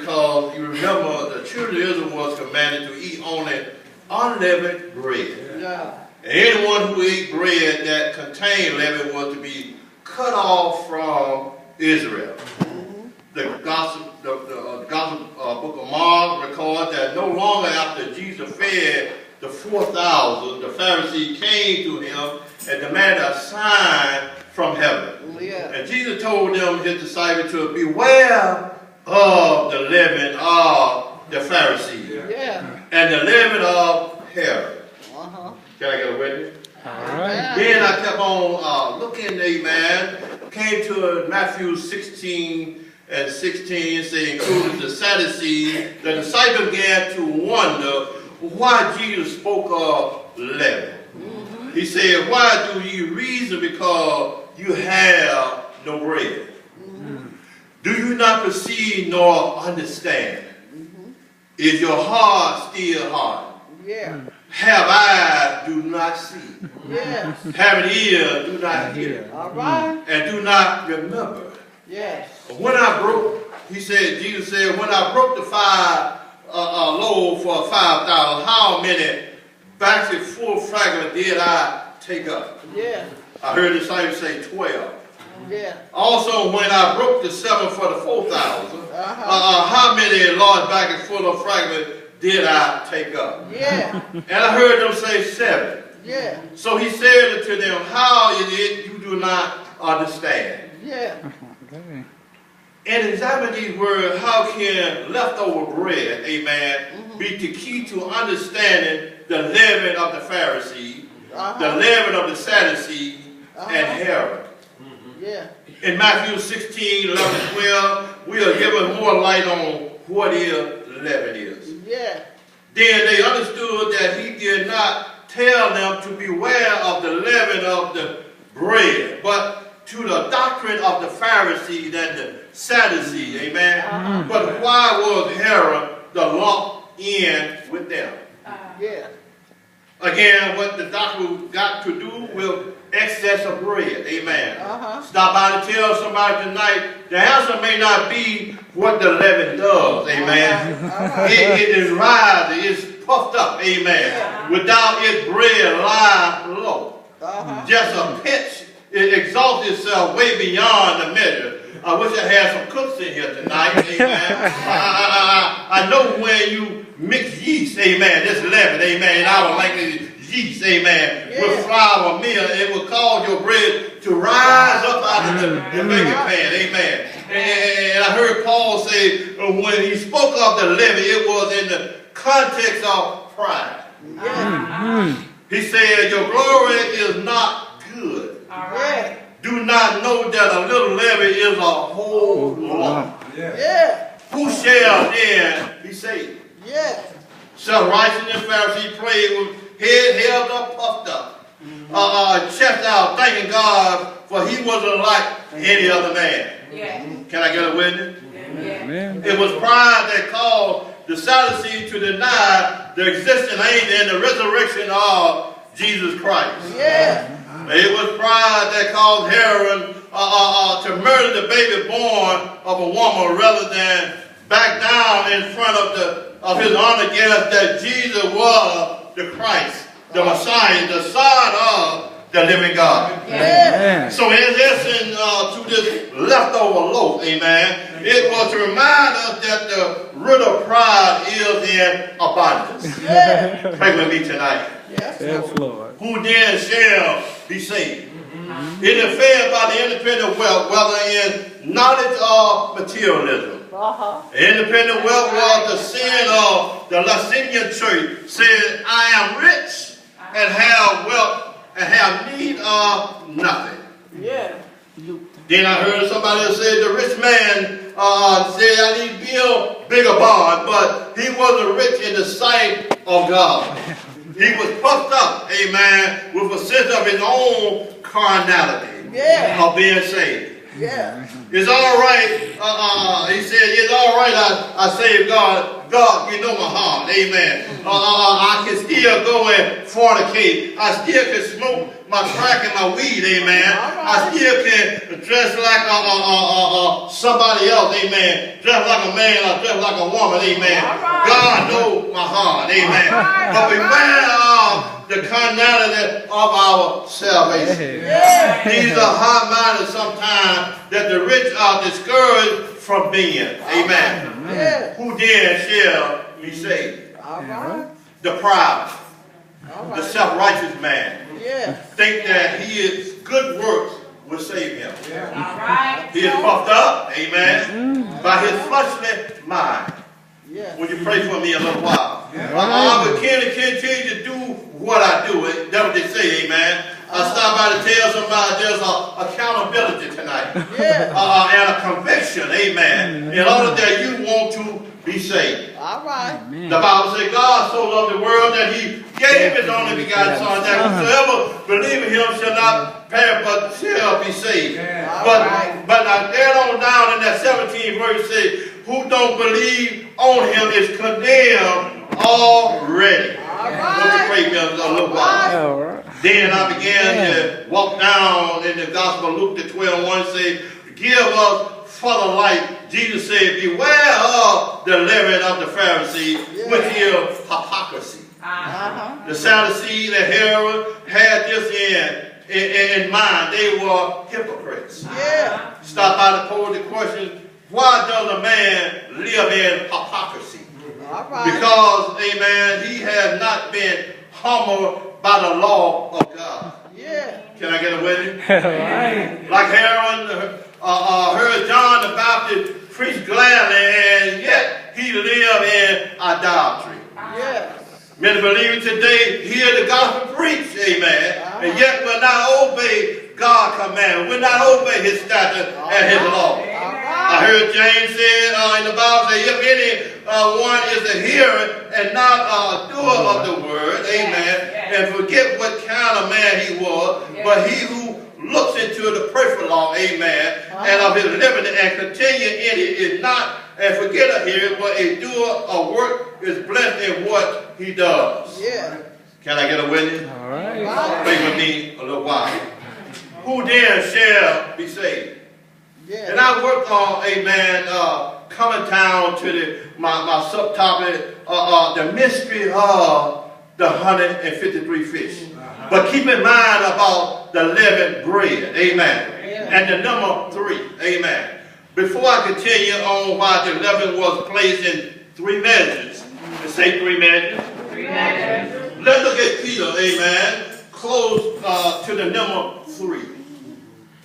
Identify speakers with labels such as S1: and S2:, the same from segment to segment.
S1: because you remember the children of Israel was commanded to eat only unleavened bread.
S2: Yeah.
S1: And anyone who ate bread that contained leaven was to be cut off from Israel. The gospel book of Mark records that no longer after Jesus fed the 4,000, the Pharisee came to him and demanded a sign from heaven.
S2: Yeah.
S1: And Jesus told them, his disciples, to beware of the leaven of the Pharisees and the leaven of Herod. Can I get a witness?
S3: All right.
S1: Then I kept on looking, amen. Came to Matthew 16 and 16, saying, including the Sadducees. The disciples began to wonder why Jesus spoke of leaven. He said, why do you reason because you have no bread? Do you not perceive nor understand? Is your heart still hard?
S2: Yeah.
S1: Have eyes, do not see.
S2: Yes.
S1: Have an ear, do not hear.
S2: All right.
S1: And do not remember.
S2: Yes.
S1: When I broke, Jesus said, when I broke the 5 loaves for 5,000, how many baskets full of fragments did I take up?
S2: Yeah.
S1: I heard the disciples say 12.
S2: Yeah.
S1: Also, when I broke the 7 for the 4,000, how many large baskets full of fragments did I take up?
S2: Yeah.
S1: And I heard them say 7.
S2: Yeah.
S1: So he said to them, how is it you do not understand?
S2: Yeah.
S1: And examine these words, how can leftover bread, amen, be the key to understanding the leaven of the Pharisees, the leaven of the Sadducees, and Herod?
S2: Yeah.
S1: In Matthew 16, 11, 12, we are given more light on what leaven is.
S2: Yeah.
S1: Then they understood that he did not tell them to beware of the leaven of the bread, but to the doctrine of the Pharisees and the Sadducees, amen. But why was Herod the lump in with them?
S2: Yeah.
S1: Again, what the doctor got to do with excess of bread, amen. Stop by to tell somebody tonight, the answer may not be what the leaven does, amen. It is rising, it's puffed up, amen. Without its bread lies low. Just a pinch, it exalts itself way beyond the measure. I wish I had some cooks in here tonight, amen. I know when you mix yeast, amen, this leaven, amen, and I would like yeast, amen, with flour meal, it will cause your bread to rise up out of the baking pan, amen. And I heard Paul say when he spoke of the leaven, it was in the context of pride. He said, your glory is not good. Do not know that a little leaven is a whole lump. Who shall then be saved? Self-righteousness, Pharisee prayed with head held up, puffed up, chest out, thanking God, for he wasn't like any other man. Can I get a witness? It was pride that caused the Sadducees to deny the existing angel and the resurrection of Jesus Christ. It was pride that caused Herod to murder the baby born of a woman rather than back down in front of his honor guest that Jesus was the Christ, the Messiah, the Son of the living God. So in essence, to this leftover loaf, amen, it was to remind us that the root of pride is in abundance. Pray with me tonight.
S3: Yes, Lord.
S1: Who then shall be saved? It is fed by the independent wealth, whether in knowledge or materialism. Independent wealth was the sin of the Laodicean church, said, I am rich and have wealth and have need of nothing. Then I heard somebody say the rich man said, I need to build bigger barn, but he wasn't rich in the sight of God. He was puffed up, amen, with a sense of his own carnality of being saved.
S2: Yeah.
S1: It's all right. He said, it's all right. I say, God, you know my heart. Amen. I can still go and fornicate. I still can smoke my crack and my weed. Amen. I still can dress like somebody else. Amen. Dress like a man or dress like a woman. Amen. God knows my heart. Amen. But beware of the carnality of our salvation. These are high-minded sometimes that the rich are discouraged from being. Amen. Who then shall be saved? The proud, the self-righteous man, think that his good works will save him. He is puffed up, amen, by his fleshly mind. Would you pray for me a little while? I will continue to do what I do. That's what they say, amen. I stop by to tell somebody there's accountability tonight. And a conviction, amen, in order that you want to be saved. The Bible says God so loved the world that he gave his only begotten Son, that whosoever believe in him shall not perish but shall be saved. But now there on down in that 17th verse says, who don't believe on him is condemned already. Pray me a little while. Then I began to walk down in the Gospel of Luke, the 12:1 says, give us for the light. Jesus said, beware of the leaven of the Pharisees, which is hypocrisy. The Sadducees and Herod had this in mind. They were hypocrites. Stop by to pose the question, why does a man live in hypocrisy? Because, amen, he has not been humbled by the law of God. Can I get a witness? Like Herod heard John the Baptist preach gladly, and yet he lived in idolatry. Many believers today hear the gospel preached, amen, and yet will not obey God's command, will not obey his statutes and his law. I heard James say in the Bible say, if anyone is a hearer and not a doer of the word, amen, and forget what kind of man he was, but he who looks into the perfect law, amen, and of his liberty and continue in it is not and forget a hearer, but a doer of work is blessed in what he does. Can I get a witness?
S3: All right.
S1: Pray with me a little while. Who then shall be saved? And I worked on, amen, coming down to my subtopic, the mystery of the 153 fish. But keep in mind about the leavened bread, amen, and the number 3, amen. Before I continue on why the leaven was placed in 3 measures, let's say 3 measures. Let's look at Peter, amen, close to the number 3.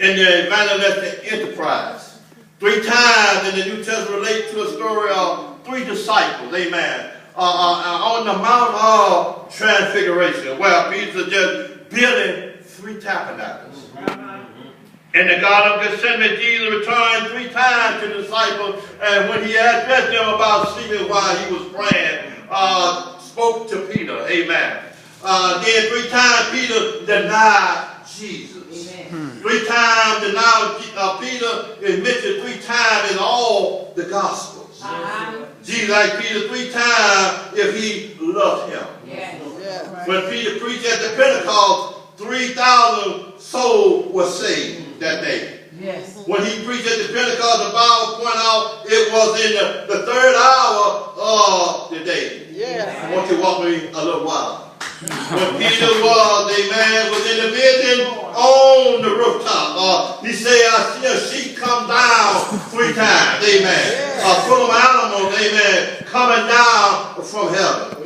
S1: In the evangelistic enterprise. 3 times in the New Testament relate to a story of 3 disciples, amen, on the Mount of Transfiguration, where Peter just building 3 tabernacles. In the Garden of Gethsemane, Jesus returned 3 times to the disciples, and when he addressed them about sleeping while he was praying, spoke to Peter, amen. Then 3 times Peter denied Jesus. 3 times denied Peter is mentioned 3 times in all the Gospels. Jesus asked Peter 3 times if he loved him. When Peter preached at the Pentecost, 3,000 souls were saved that day. When he preached at the Pentecost, the Bible pointed out it was in the 3rd hour of the day. I want you to walk with me a little while. When Peter was in the vision on the rooftop, he said, I see a sheep come down 3 times, amen. Full of animals, amen, coming down from heaven.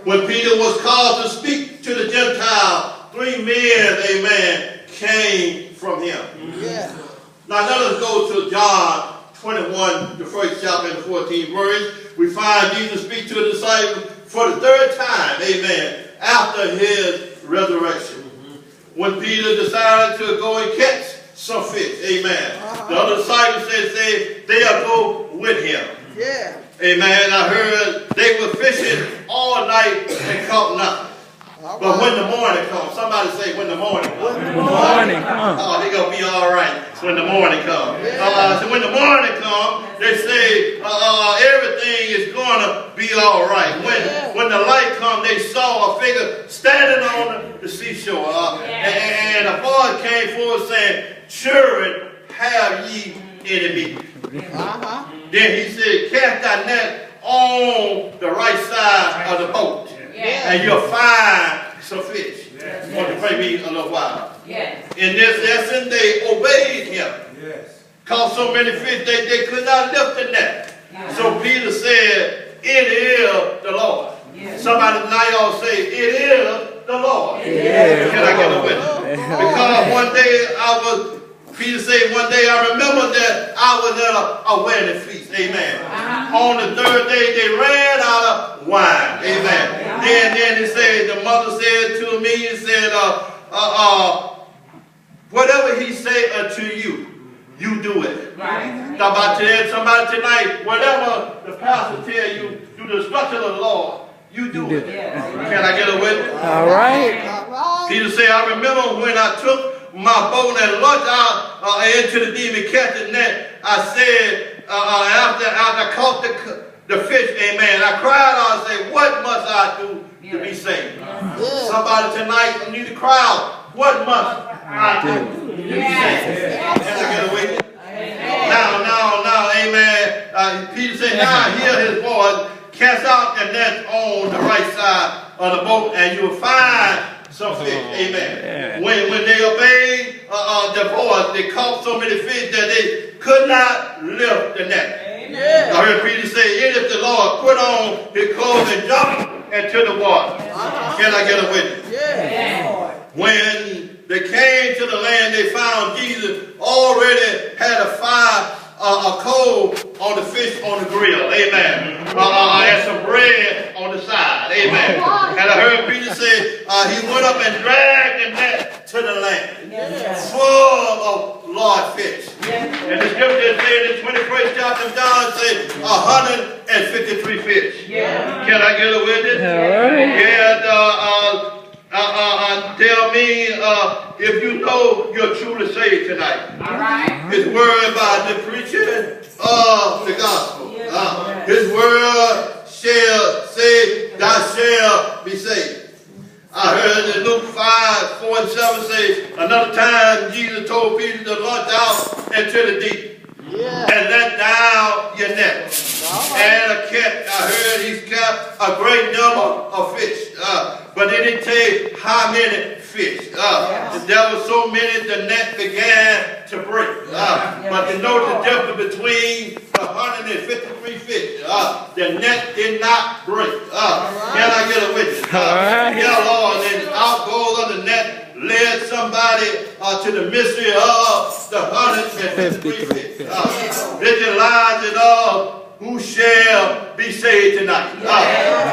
S1: When Peter was called to speak to the Gentiles, 3 men, amen, came from him. Now let us go to John 21, the 1st chapter and the 14th verse. We find Jesus speak to the disciples for the 3rd time, amen, after his resurrection. When Peter decided to go and catch some fish, amen, the other disciples said they'll go with him. Amen. I heard they were fishing all night and caught nothing. But when the morning comes, somebody say when the morning comes.
S3: When the morning comes.
S1: Oh, they're going to be all right when the morning comes. So when the morning comes, they say everything is going to be all right. When the light comes, they saw a figure standing on the seashore. And a voice came forward saying, "Children, have ye any meat?" Then he said, "Cast thy net on the right side of the boat, and you'll find some fish." Want to pray me a little while. In this lesson, they obeyed him. Caught so many fish they could not lift the net. So Peter said, "It is the Lord." Somebody tonight all say, "It is the Lord." Can I get a witness? Because one day Peter said, one day I remember that I was at a wedding feast. Amen. On the third day, they ran out of wine. Amen. Then he said, the mother said to me, he said, whatever he say unto you, you do it. Right. About to somebody tonight, whatever the pastor tell you, do the instruction of the Lord, you do it. Can I get a witness?
S3: All right.
S1: Peter said, I remember when I took my boat and launched out into the deep and cast the net. I said, after I caught the fish, amen, I cried out and said, what must I do to be saved? Somebody tonight need to cry out, what must I do to be saved? Can I get away? Now, amen. Peter said, now hear his voice, cast out the net on the right side of the boat, and you'll find some fish. Amen. When they obeyed the voice, they caught so many fish that they could not lift the net. I heard Peter say, "It is the Lord, put on his clothes and jump into the water." Can I get a witness? When they came to the land, they found Jesus already had a fire, a coal on the fish on the grill. Amen. And some bread on the side. Amen. And I heard Peter say, he went up and dragged the net to the land, full of large fish. And the scripture said in the 21st chapter of John, said 153 fish. Can I get a witness? Tell me if you know you're truly saved tonight. His word by the preaching of the gospel. His word shall say, thou shalt be saved. I heard in Luke 5:4-7 say, another time Jesus told Peter to launch out into the deep and let down your net. And I heard he's kept a great number of fish. But they didn't tell how many fish. There were so many the net began to break. But to know the difference between the 153 fish, the net did not break. Can I get a witness? Yeah, Lord, and out goes of the net led somebody to the mystery of the 153 fish. Visualize it all. Who shall be saved tonight?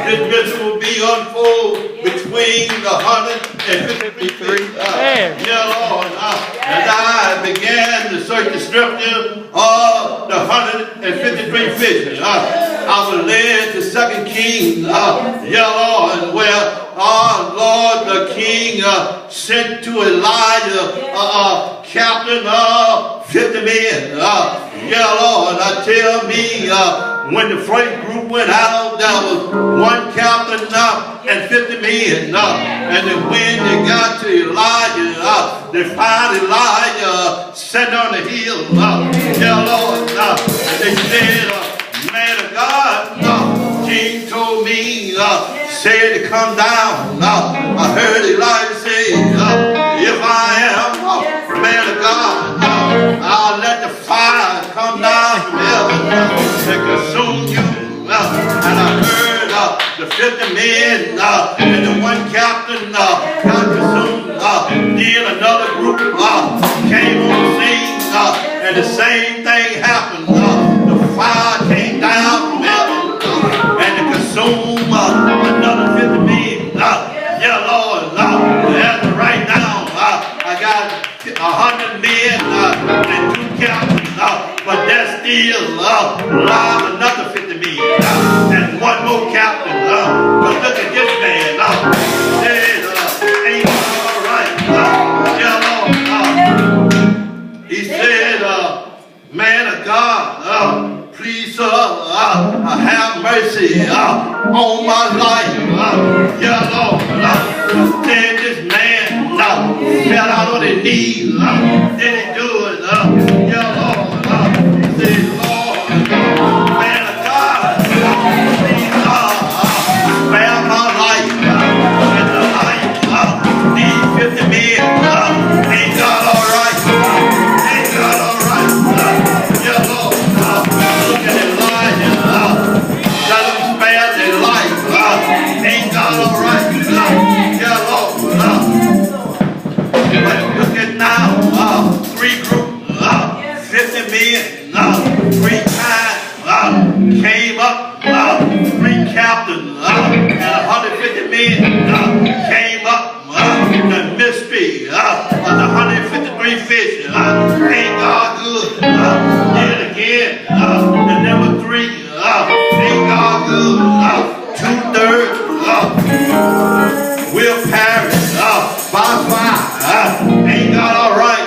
S1: This mystery will be unfolded between the 153 fish. Yeah, Lord. As I began to search the scripture of the 153 fish, I was led to 2 Kings. Yeah, Lord, where Lord the King sent to Elijah captain of 50 men. Yeah, Lord, tell me when the first group went out, there was one captain and 50 men. And then when they got to Elijah, they found Elijah sitting on the hill. Yeah, Lord, and they said, man of God, King told me, said to come down. I heard Elijah say, if I am man of God, I'll let the fire come down from heaven and consume you. And I heard the 50 men and the one captain got consumed. Then another group came on the scene and the same thing happened. The fire came down from heaven and it consumed another 50 men. Yeah, Lord, as of right now, I got 100 men and 2 captains, but there's still alive another 50 men and 1 more captain. But look at this man. There's have mercy on my life. Yeah, Lord. Then this man fell out on his knees. Then he do it. Yeah, Lord. He said, Lord, man of God, please spare my life. And the life of these 50 men. Ain't God all right? Ain't God all right? Yeah, Lord. Look at his life. Let them spare their life. Ain't God all right? Yeah, Lord. But look at now. 3 groups. 50 men. 3 times. Came up. 3 captains. And 150 men came up. The mystery of the 153 fish. Ain't God good? Yet again. The number 3. Ain't God good? 2/3 will perish by fire. Ain't God all right?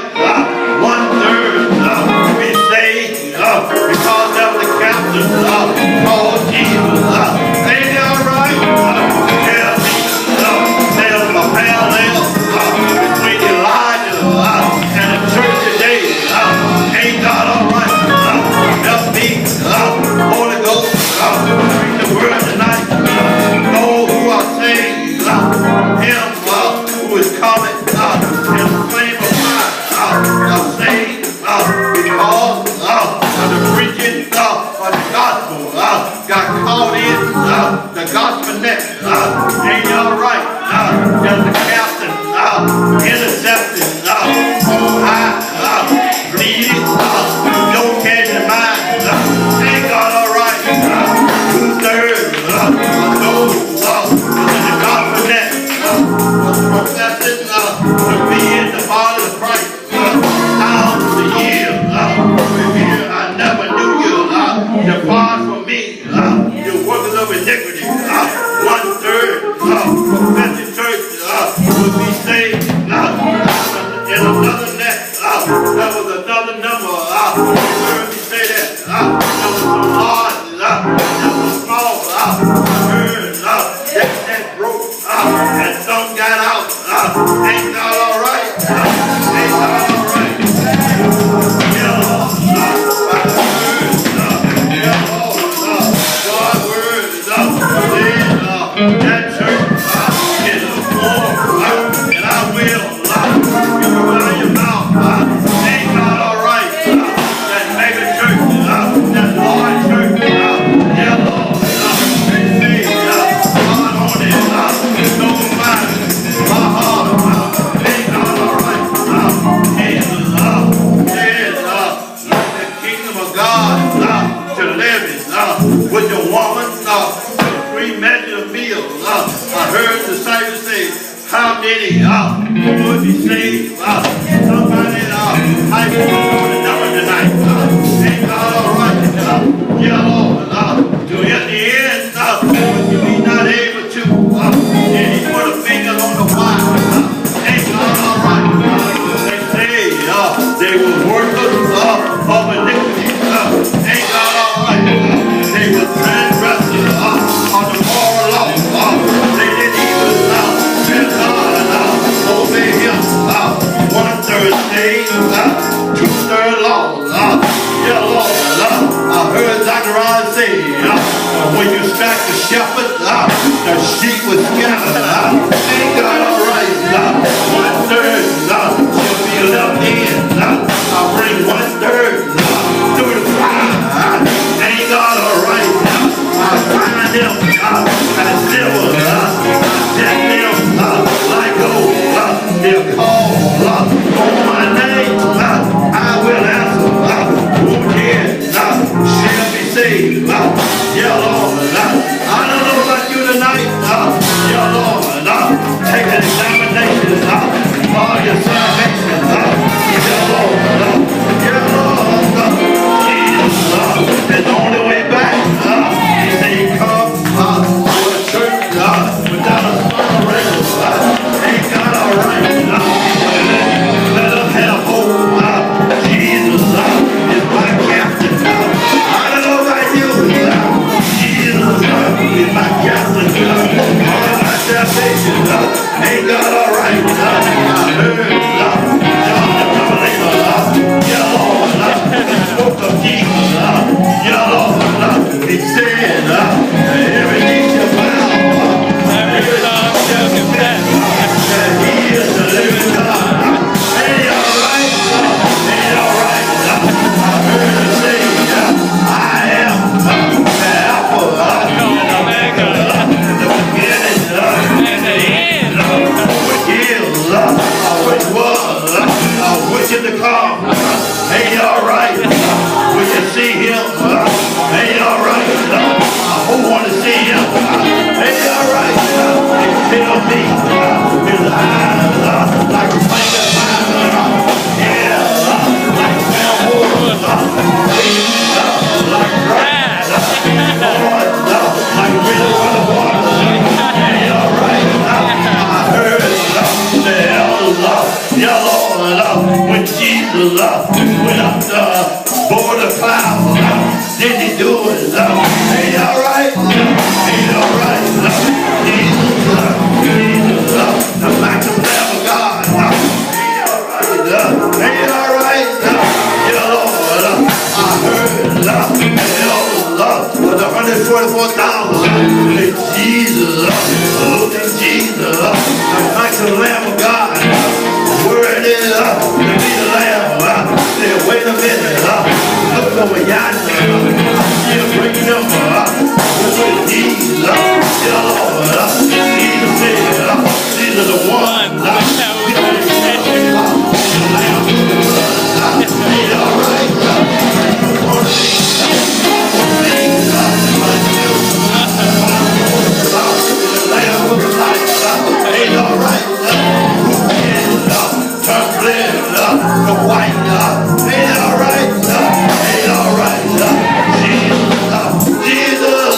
S1: 1/3 be saved because of the captain called Jesus. Ain't he all right? Tell me, there's a parallel between Elijah and the church today. Ain't God all right? Help me, Holy Ghost, preach the word tonight. Those who are saved, him who is coming in the flame of fire are saved because of the preaching of the gospel. Got caught in the gospel net. Ain't you all right? There's the captain intercepting bleeding, no cash in mind. Ain't God all right? 2/3 of those in the gospel net was professing to be in the body of Christ. Thousands of years. I never knew you. Depart from me, you workers of iniquity. 1/3 professing church would be saved. In another net, there was another number. You heard me say that. There was some large, there was small. I heard that broke, and some got out. Ain't God all right? Ain't God all right? Yeah, Lord. By the word, yeah, Lord. God's word is that church is born, and I will. You can run your mouth. Ain't God all right? That mega church, that large church, yeah, Lord. They say, God on it, no matter my heart. Ain't God all right? Jesus says, the kingdom of God to live in with the woman, 3 measures of meal. I heard the disciples say, how many would be saved? Somebody I will know the number tonight. Ain't God all right? Yeah, Lord. To at the end, when you be not able to, and he put a finger on the wire. Ain't God all right? They say they were workers of iniquity. Ain't God all right? They were transgressors of the moral law. They didn't even obey him. 1/3 saved, 2/3 lost. Yeah, Lord. I heard Zachariah say, when you strike the shepherd, the sheep will scatter. Ain't God all right? 1/3 shall be left in. I bring 1/3 through the fire. Ain't God all right? I find them as silver. Set them like gold. They'll call on my name. I will answer. Who can shall be saved? Yeah, Lord. I don't know about you tonight. Yeah, Lord. Take an examination for your salvation. Yeah, Lord. Yeah, Lord. Jesus is the only way back. He said, come to a church
S4: 44,000. Jesus, look at Jesus, like the Lamb of God. Worthy to be the Lamb. Say, wait a minute, look over yonder. See a great number. Look at Jesus, dear Lord. Jesus said, these are the ones. Ain't all right. Ain't all right. Turn red, the white. Ain't all right. Ain't all right. Jesus,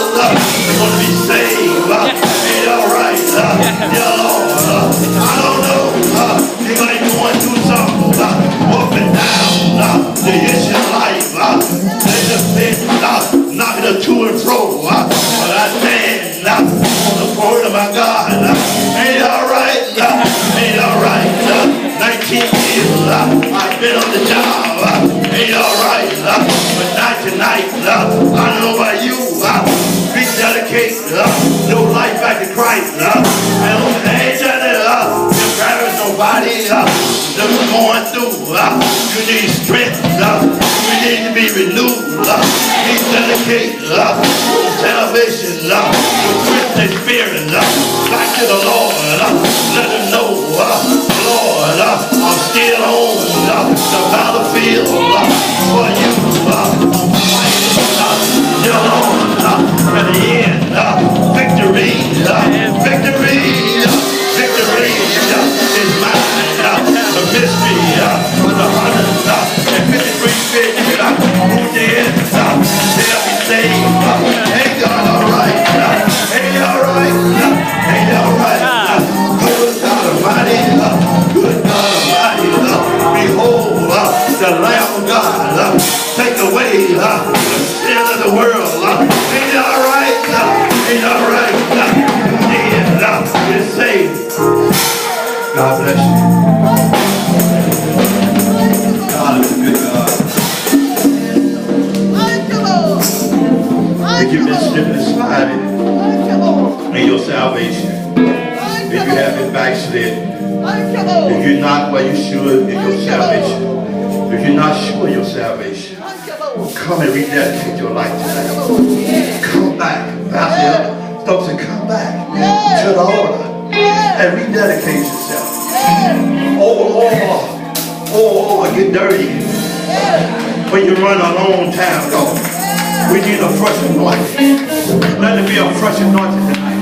S4: gonna be saved. Ain't all right. Dear Lord, I don't know. You might be going through something up and down. The issue of life. They just been knocking her to and fro. But I stand on the word of my God. Ain't all right. Ain't all right. 19 years I've been on the job. Ain't all right. But not tonight. I don't know about you. Rededicate your life back to Christ. And ain't trying to embarrass nobody. That we're going through. You need strength. You need to be renewed. Rededicate salvation. Strength and spirit. Back to the Lord. Let him know, Lord, I'm still on the battlefield for you. Your Lord, at the end, victory, victory, victory is mine. The mystery, the 153 fish who did, they'll be saved. Ain't God all right? Ain't all right? Ain't all right? Good God Almighty, good God Almighty, behold the Lamb of God, take away the sin of the world. Ain't all right? Ain't all right? Dead, we're saved. God bless you. God is a good God. If you've been slipping and sliding in your salvation, if you have been backslid, if you're not where you should in your salvation, if you're not sure of your salvation, come and rededicate your life tonight. Come back. Pastor, folks, and come back to the altar and rededicate yourself. Get dirty. When you run a long time, God, we need a fresh anointing. Let it be a fresh anointing tonight.